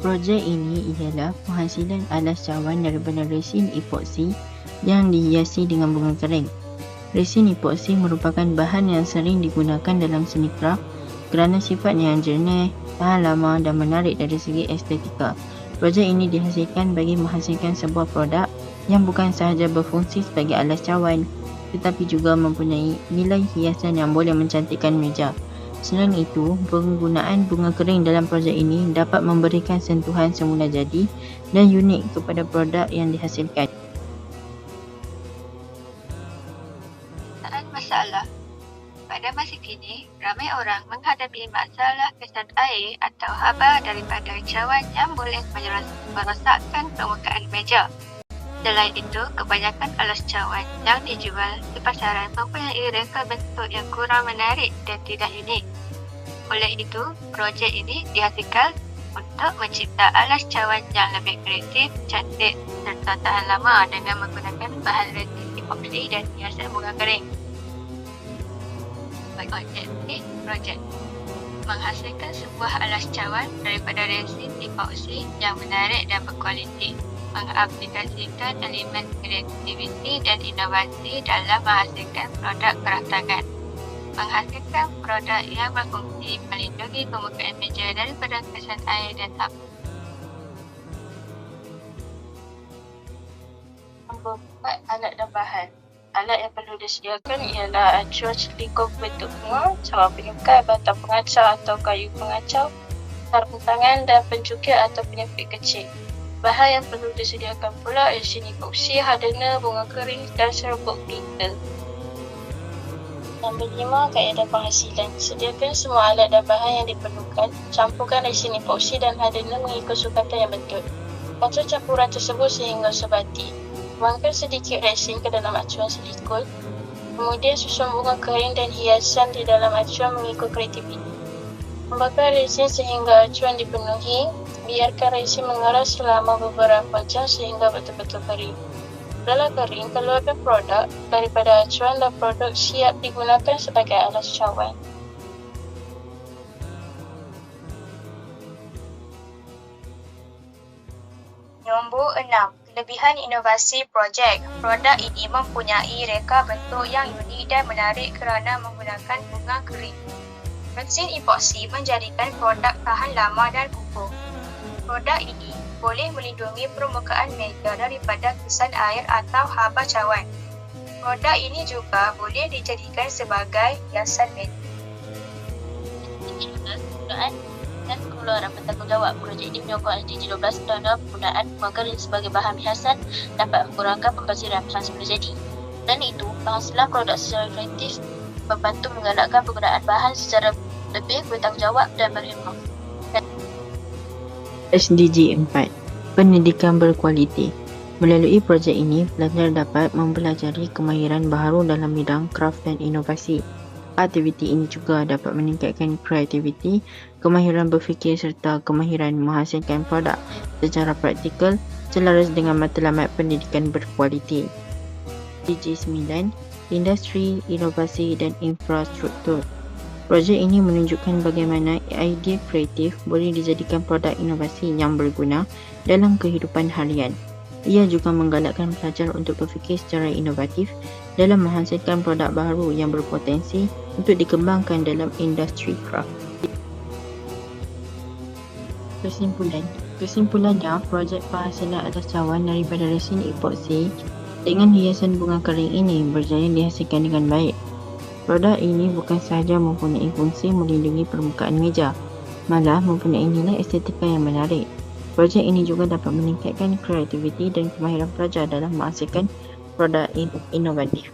Projek ini ialah penghasilan alas cawan daripada resin epoksi yang dihiasi dengan bunga kering. Resin epoksi merupakan bahan yang sering digunakan dalam seni kraft kerana sifatnya yang jernih, tahan lama dan menarik dari segi estetika. Projek ini dihasilkan bagi menghasilkan sebuah produk yang bukan sahaja berfungsi sebagai alas cawan tetapi juga mempunyai nilai hiasan yang boleh mencantikkan meja. Selain itu, penggunaan bunga kering dalam projek ini dapat memberikan sentuhan semula jadi dan unik kepada produk yang dihasilkan. Masalah. Pada masa kini, ramai orang menghadapi masalah kesan air atau haba daripada cawan yang boleh merosakkan permukaan meja. Selain itu, kebanyakan alas cawan yang dijual di pasaran mempunyai reka bentuk yang kurang menarik dan tidak unik. Oleh itu, projek ini dihasilkan untuk mencipta alas cawan yang lebih kreatif, cantik serta tahan lama dengan menggunakan bahan resin epoksi dan hiasan bunga kering. Objektif projek menghasilkan sebuah alas cawan daripada resin epoksi yang menarik dan berkualiti, mengaplikasikan elemen kreativiti dan inovasi dalam menghasilkan produk kraftangan, menghasilkan produk yang berfungsi melindungi permukaan meja daripada kesan air dan haba. Nombor 4, alat dan bahan. Alat yang perlu disediakan ialah acuan silikon bentuk bunga, cawan penyukai, batang pengacau atau kayu pengacau, sarung tangan dan pencukir atau penyepit kecil. Bahan yang perlu disediakan pula resin epoksi, hardener, bunga kering dan serbuk glitter. Nombor 5, kaedah penghasilan. Sediakan semua alat dan bahan yang diperlukan. Campurkan resin epoksi dan hardener mengikut sukatan yang betul. Atur campuran tersebut sehingga sebati. Tuangkan sedikit resin ke dalam acuan silikon. Kemudian susun bunga kering dan hiasan di dalam acuan mengikut kreativiti. Membakar resin sehingga acuan dipenuhi. Biarkan resin mengeras selama beberapa jam sehingga betul-betul kering. Setelah kering, keluarkan produk daripada acuan dan produk siap digunakan sebagai alas cawan. Nombor 6. Kelebihan inovasi projek. Produk ini mempunyai reka bentuk yang unik dan menarik kerana menggunakan bunga kering. Resin epoksi menjadikan produk tahan lama dan kukuh. Produk ini boleh melindungi permukaan meja daripada kesan air atau haba cawan. Produk ini juga boleh dijadikan sebagai hiasan meja. Dan pengeluaran bertanggungjawab. Projek ini menyokong SDG 12 kerana penggunaan bunga kering sebagai bahan hiasan dapat mengurangkan pembaziran bahan sebelum jadi. Dan itu, penghasilan produk secara kreatif membantu menggalakkan penggunaan bahan secara lebih bertanggungjawab dan berhemah. SDG 4. Pendidikan berkualiti. Melalui projek ini, pelajar dapat mempelajari kemahiran baharu dalam bidang kraft dan inovasi. Aktiviti ini juga dapat meningkatkan kreativiti, kemahiran berfikir serta kemahiran menghasilkan produk secara praktikal selaras dengan matlamat pendidikan berkualiti. SDG 9. Industri, inovasi dan infrastruktur. Projek ini menunjukkan bagaimana idea kreatif boleh dijadikan produk inovasi yang berguna dalam kehidupan harian. Ia juga menggalakkan pelajar untuk berfikir secara inovatif dalam menghasilkan produk baru yang berpotensi untuk dikembangkan dalam industri kraft. Kesimpulannya, projek penghasilan atas cawan daripada resin epoksi dengan hiasan bunga kering ini berjaya dihasilkan dengan baik. Produk ini bukan sahaja mempunyai fungsi melindungi permukaan meja, malah mempunyai nilai estetika yang menarik. Projek ini juga dapat meningkatkan kreativiti dan kemahiran pelajar dalam menghasilkan produk inovatif.